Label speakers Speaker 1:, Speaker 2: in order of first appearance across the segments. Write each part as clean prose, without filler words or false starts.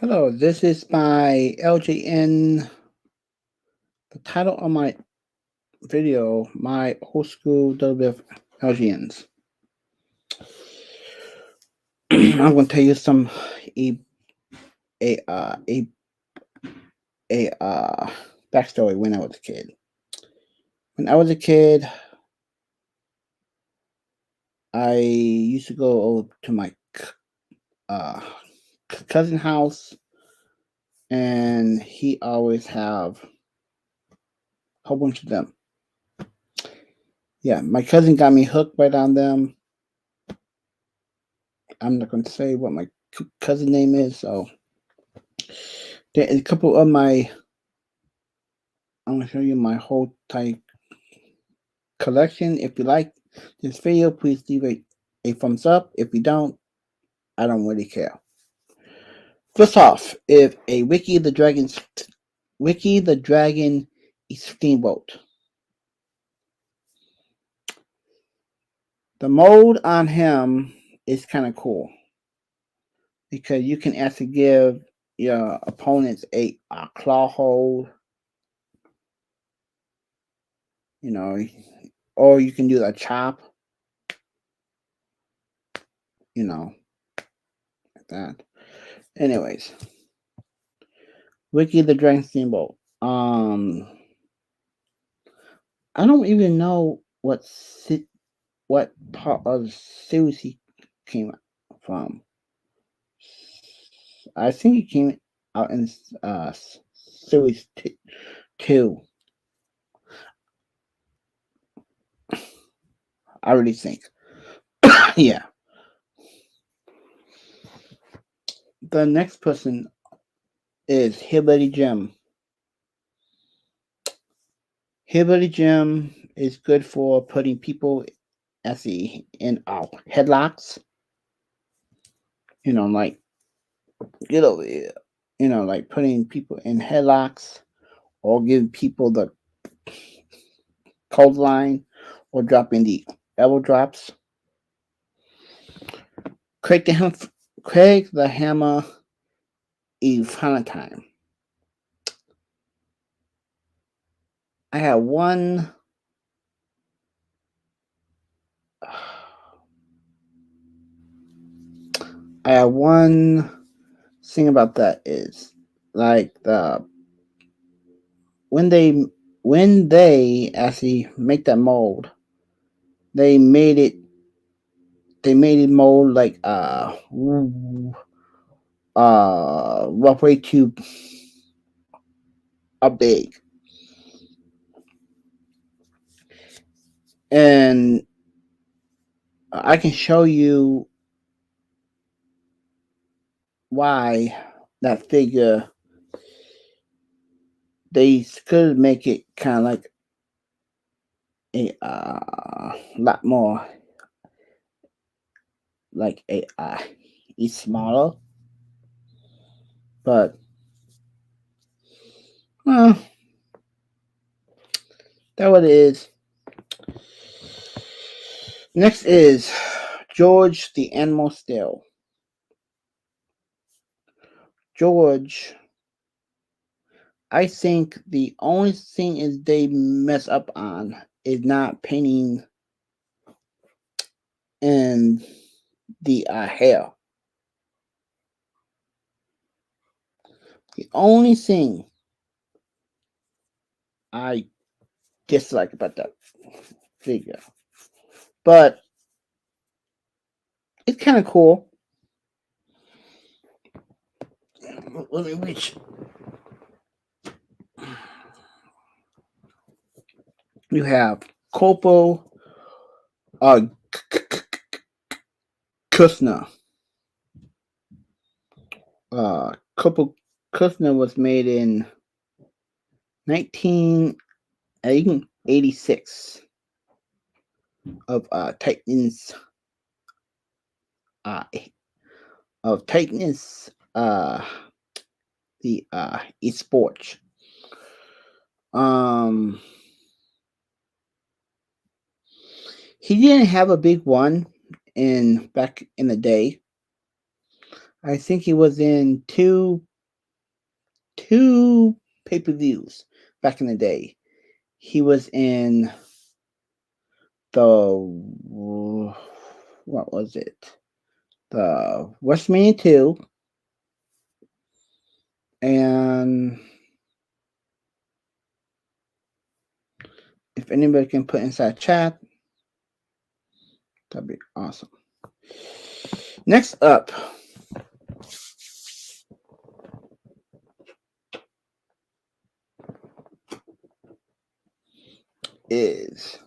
Speaker 1: Hello, this is my LJN. The title of my video, my old school WF LGNs. I'm going to tell you some a a uh, a a backstory when I was a kid. When I was a kid, I used to go over to my uh, cousin house, and he always have a whole bunch of them. Yeah, my cousin got me hooked right on them. I'm not going to say what my cousin name is, so there is a couple of my. I'm going to show you my whole type collection. If you like this video, please leave a thumbs up. If you don't, I don't really care. First off, if a Wiki the Dragon Steamboat. The mode on him is kind of cool because you can actually give your opponents a claw hold, you know, or you can do a chop, like that. Anyways, Wiki the Dragon Steamboat. I don't even know what part of the series he came from. I think he came out in series two. I really think. Yeah. The next person is Hillbilly Jim. Hillbilly Jim is good for putting people in headlocks. Like get over here. Like putting people in headlocks or giving people the cold line or dropping the elbow drops. Craig the Hammer Time. I have one. I have one thing about that is like when they actually make that mold, they made it mold like roughly too big, and I can show you why that figure they could make it kind of like a lot more like it's smaller, but uh, that what it is. Next is George the Animal Still. George, I think the only thing is they mess up on is not painting in the hair. The only thing I dislike about that figure, but it's kind of cool. Let me reach. You have Corporal Kushner. Corporal Kushner was made in 1986 of Titans uh of Titans the esports. Um he didn't have a big one back in the day. I think he was in two 2 pay-per-views back in the day. He was in the what was it? The WrestleMania 2 and if anybody can put inside chat, that'd be awesome. Next up is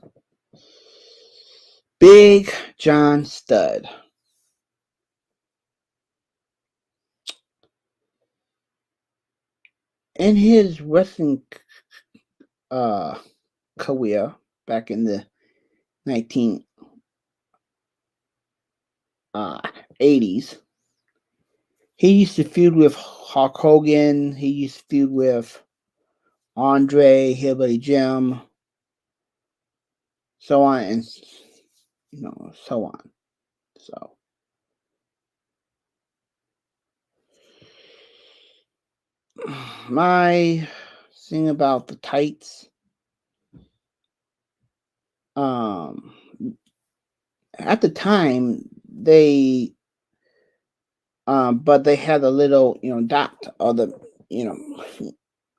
Speaker 1: Big John Studd. In his wrestling career back in the 1980s, he used to feud with Hulk Hogan. He used to feud with Andre, Hillbilly Jim, so on and so on. So my thing about the tights, at the time they but they had a little dot or the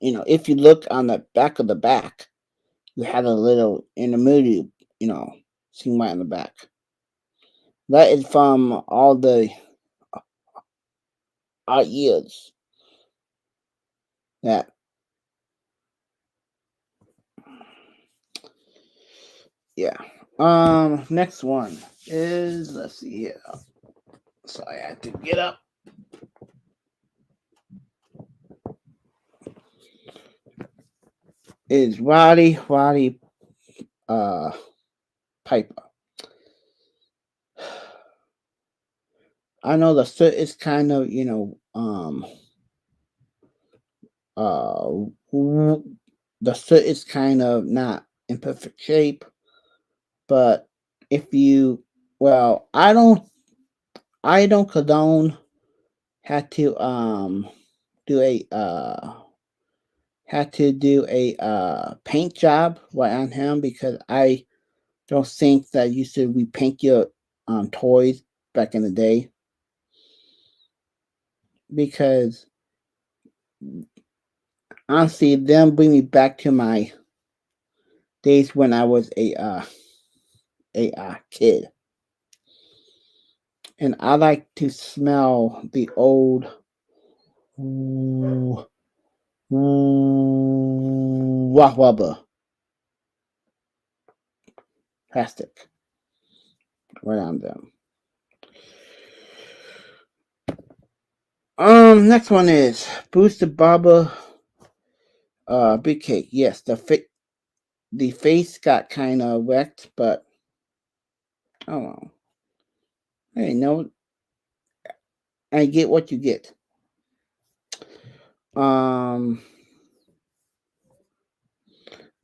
Speaker 1: if you look on the back of the back, you had a little intermediate seam right in the back. That is from all the years that yeah. Next one is, let's see here. So I had to get up. Is Roddy Piper. I know the suit is kind of the suit is kind of not in perfect shape, but if you I don't condone had to do a paint job right on him, because I don't think that you should repaint your toys back in the day, because honestly them bring me back to my days when I was a kid, and I like to smell the old wah plastic right on them. Next one is Bruce the Barber. Big Cake. Yes, the face got kind of wrecked, but oh well. Hey, no, I get what you get.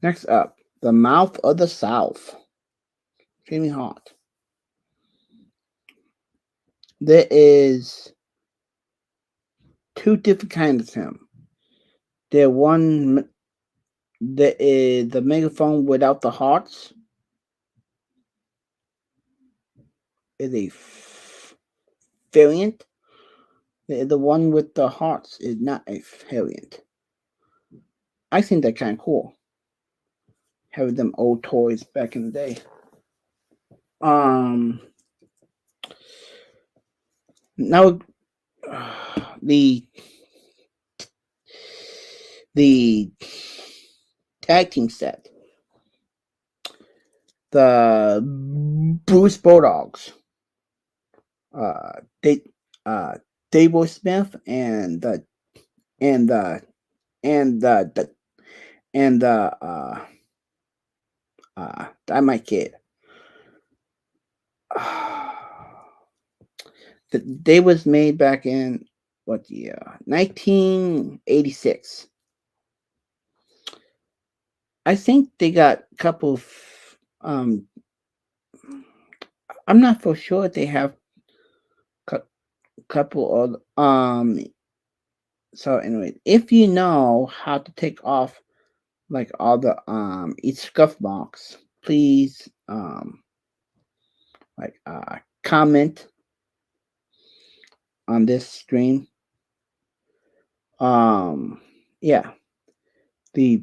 Speaker 1: Next up, the Mouth of the South. Jimmy Hart. There is 2 different kinds of him. There is the megaphone without the hearts. Is a variant. The one with the hearts is not a variant. I think that kind of cool. Having them old toys back in the day. Now the tag team set. The Bruce Bulldogs. Dave Smith and the and the and the and the Dynamite Kid. They was made back in what year? 1986. I think they got a couple of, I'm not for sure if they have couple of So anyway, if you know how to take off like all the each scuff marks, please like comment on this stream. Yeah, the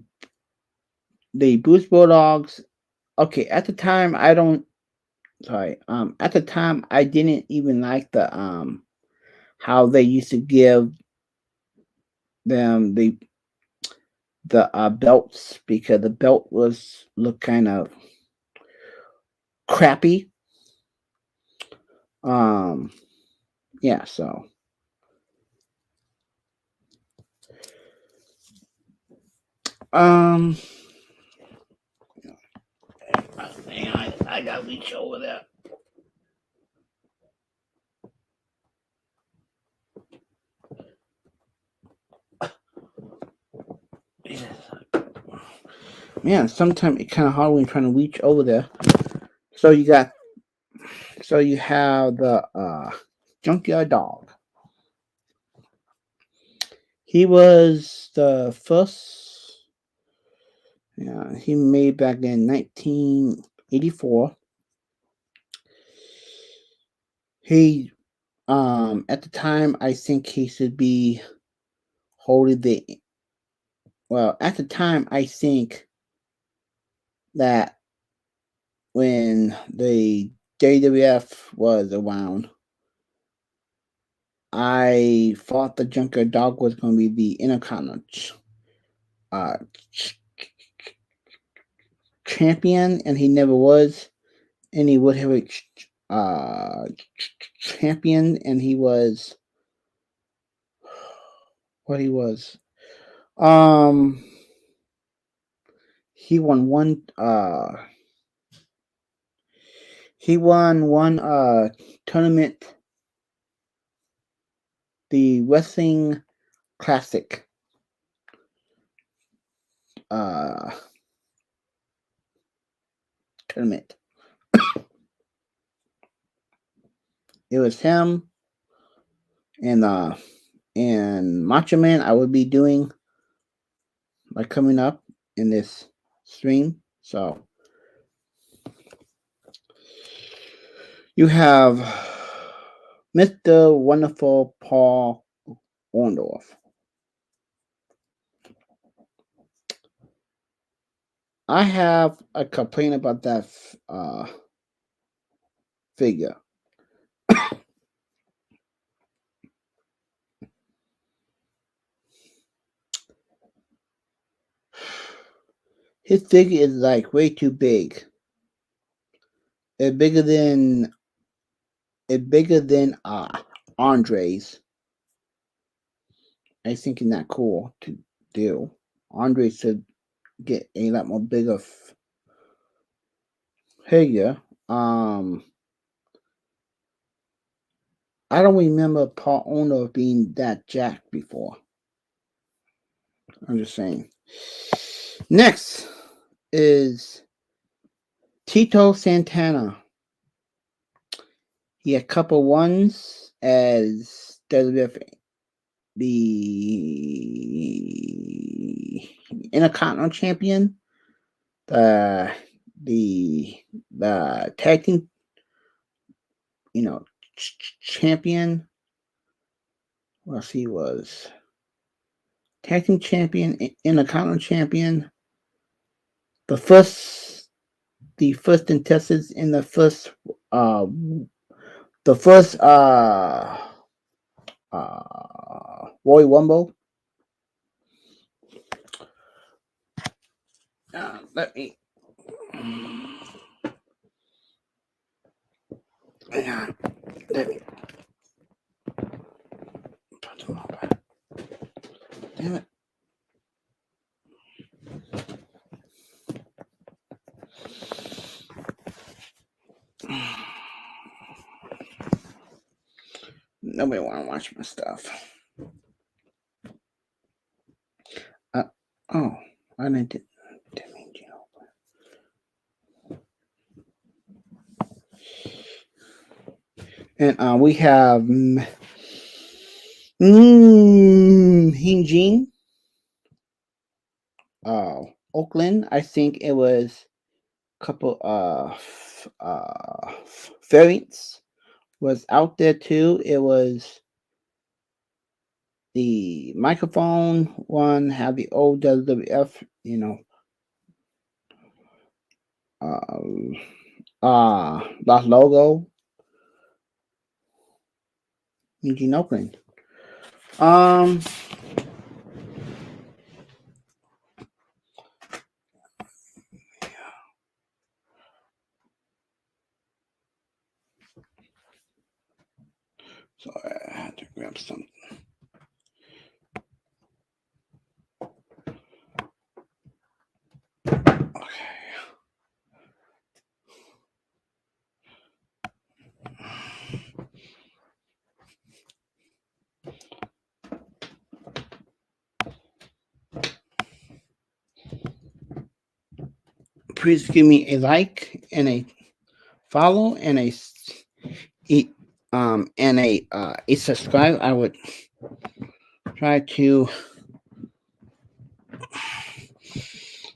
Speaker 1: Boost Bulldogs. Okay, at the time I don't. Sorry. At the time I didn't even like the how they used to give them the belts, because the belt was look kind of crappy. Yeah, so hang on, I gotta reach over there. Man, sometimes it's kind of hard when you're trying to reach over there. So you have the Junkyard Dog. He was the first. Yeah, he made back in 1984. He at the time I think he should be holding the. Well, at the time I think that when the WWF was around, I thought the Junkyard Dog was going to be the Intercontinental champion, and he never was. And he would have champion, and he was what he was. He won one. He won one tournament, the Wrestling Classic. Tournament. It was him and Macho Man. I would be doing like coming up in this stream. So you have Mr. Wonderful Paul Orndorff. I have a complaint about that figure. His figure is like way too big. It's bigger than Andre's. I think it's not cool to do. Andre should get a lot more bigger figure. I don't remember Paul Orndorff being that jacked before. I'm just saying. Next is Tito Santana. He had a couple ones as WWF, the Intercontinental Champion, the tag team, champion. What else he was? Tag team champion, Intercontinental champion. The first contestants in the first Royal Rumble. Let me. Hang on. Let me. Put them up. Damn it. Nobody want to watch my stuff. Oh, I didn't mean and we have Hinjin, Oakland. I think it was a couple variants was out there too. It was the microphone one, had the old WWF, Lost logo, Eugene Oakland. Sorry, I had to grab something. Okay. Please give me a like and a follow and a subscribe. I would try to.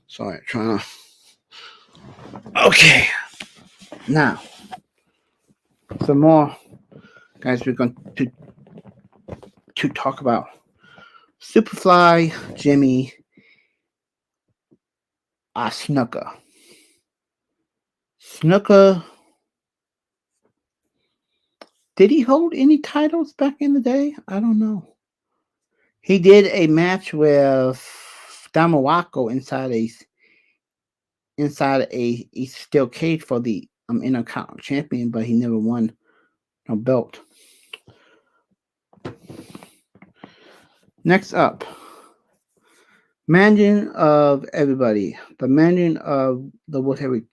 Speaker 1: Sorry, trying to. Okay, now some more, guys. We're going to talk about Superfly Jimmy Snuka. Snuka. Did he hold any titles back in the day? I don't know. He did a match with Damawako inside a steel cage for the Intercontinental Champion, but he never won a belt. Next up, Mandarin of everybody, the Mandarin of the World Heavyweight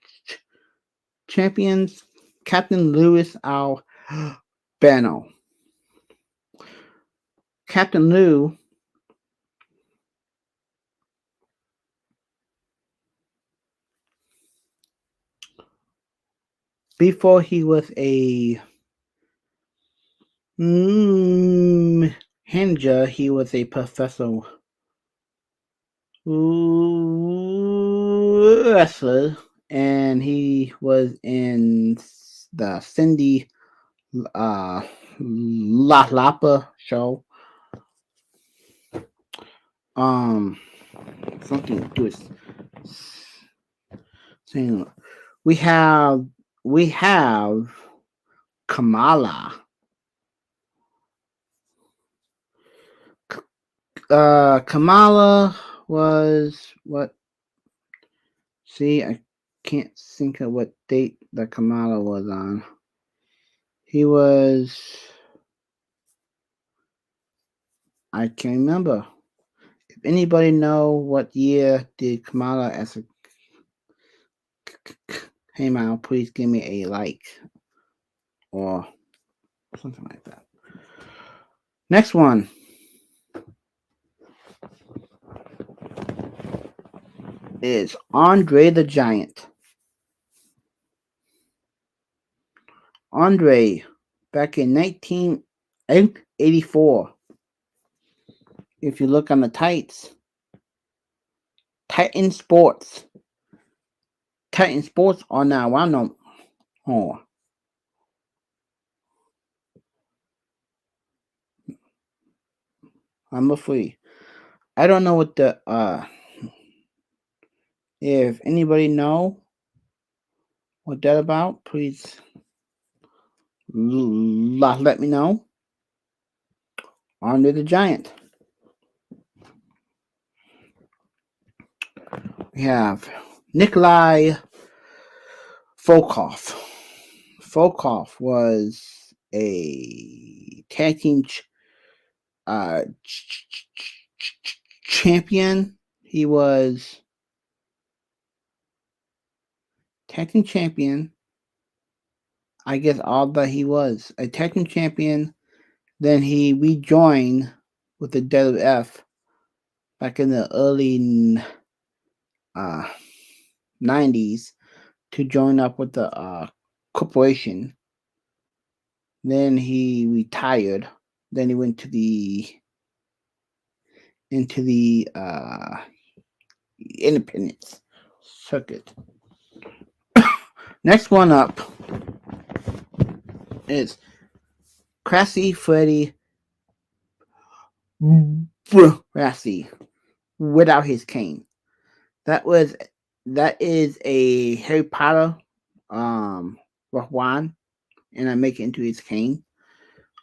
Speaker 1: Champions, Captain Louis Albano. Captain Lou before he was a Hanja, he was a professional wrestler, and he was in the Cindy La Lapa show. Something to do with saying we have Kamala. Kamala was what? See, I can't think of what date that Kamala was on. He was. I can't remember. If anybody know what year did Kamala as a came out, please give me a like or something like that. Next one. Is Andre the Giant. Andre, back in 1984. If you look on the tights, Titan Sports are now around no more. Number 3. I don't know what the if anybody know what that about, please let me know. Andre the Giant. We have Nikolai Volkov. Volkov was a tag team champion. He was tag team champion. I guess all that he was a tag team champion. Then he rejoined with the WWF back in the early 90s to join up with the corporation. Then he retired. Then he went to the into the Independence circuit. Next one up is Crassy Freddy Rassy without his cane. That is a Harry Potter wand, and I make it into his cane.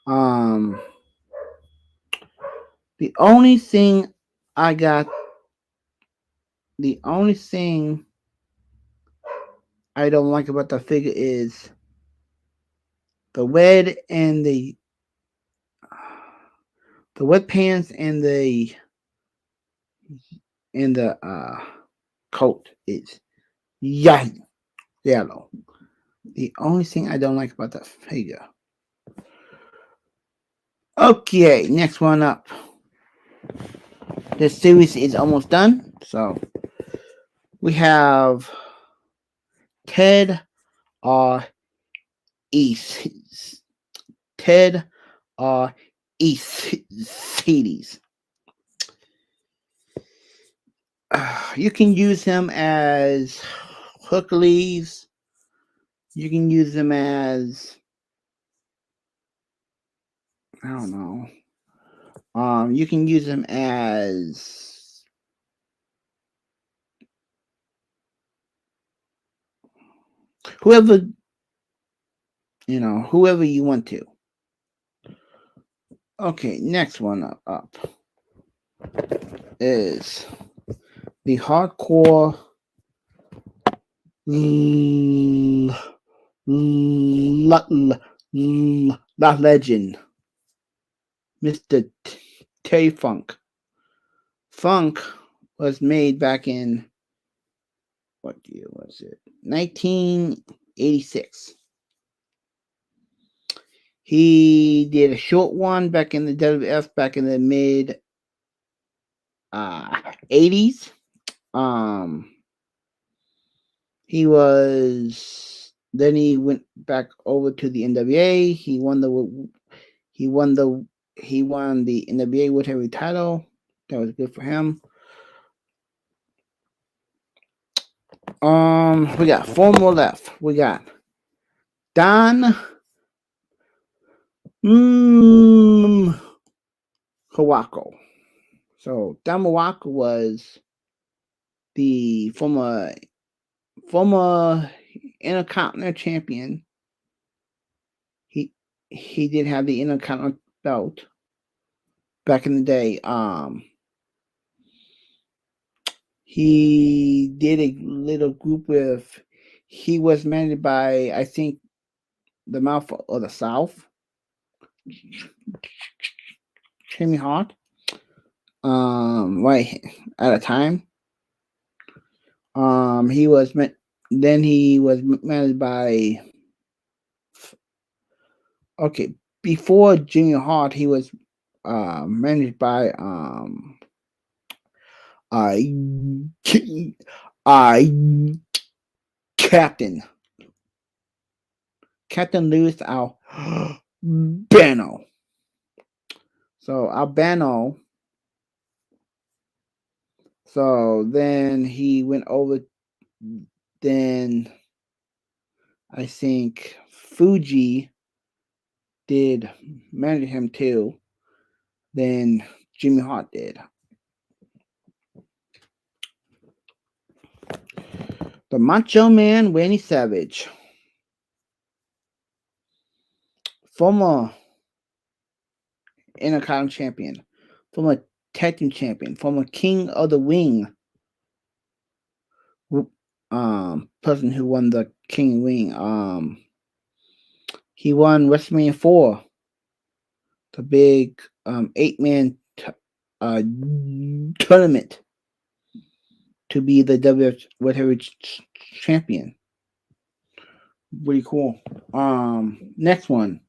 Speaker 1: The only thing I got, the only thing I don't like about the figure is the red and the wet pants and the coat is yellow. The only thing I don't like about the figure. Okay, next one up. This series is almost done, so we have Ted R. East. Ted R. East. You can use him as Hercules. You can use him as, I don't know. You can use him as whoever you want to. Okay, next one up is the hardcore La legend, Mr. Terry Funk. Funk was made back in, what year was it? 1986. He did a short one back in the WWF back in the mid 80s. He went back over to the NWA. He won the NWA World Heavyweight title. That was good for him. We got 4 more left. We got Don Muraco. So Don Muraco was the former Intercontinental champion. He did have the Intercontinental belt back in the day. He did a little group with. He was managed by, I think, the Mouth of the South, Jimmy Hart. Right at a time. He was managed by. Okay, before Jimmy Hart, he was managed by Captain Louis Albano. So Albano. So then he went over. Then I think Fuji did manage him too. Then Jimmy Hart did. The Macho Man Randy Savage, former Intercontinental champion, former tag team champion, former King of the Ring, person who won the King of the Ring. He won WrestleMania 4, the big 8-man tournament, to be the WWF World Heavyweight champion. Pretty cool. Next one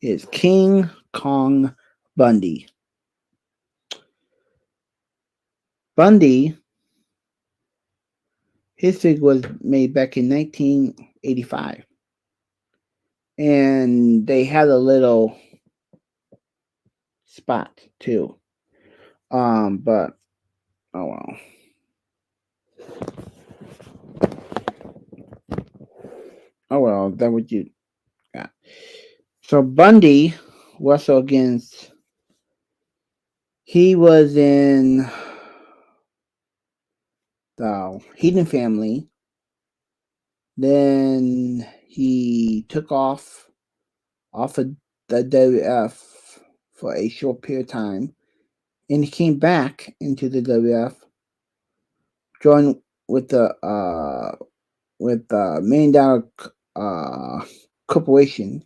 Speaker 1: is King Kong Bundy. Bundy, his figure was made back in 1985. And they had a little spot too. But oh well. Oh well, that what you got. So Bundy was against. He was in the Heaton family. Then he took off of the WF for a short period of time, and he came back into the WF, joined with the $1 million corporation.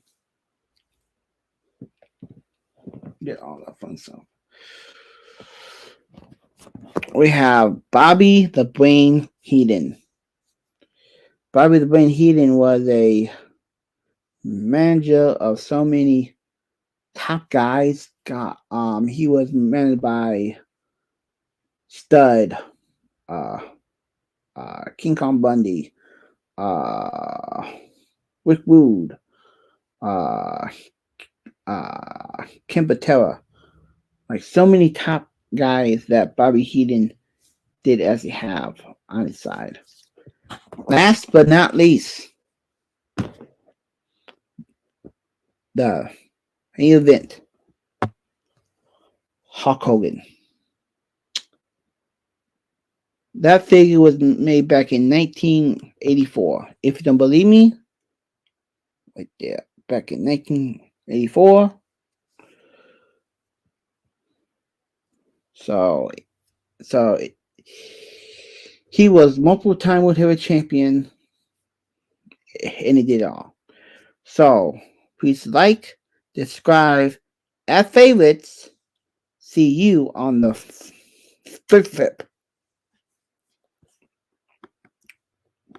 Speaker 1: Get all that fun stuff. We have Bobby the Brain Heenan. Bobby the Brain Heenan was a manager of so many top guys. He was managed by Stud, uh, King Kong Bundy, Rick Rude, uh, Ken Patera, like so many top guys that Bobby Heenan did as he have on his side. Last but not least, the main event, Hulk Hogan. That figure was made back in 1984. If you don't believe me, right there, back in 1984. So he was multiple time World Heavyweight Champion, and he did it all. So please like, subscribe, add favorites. See you on the flip.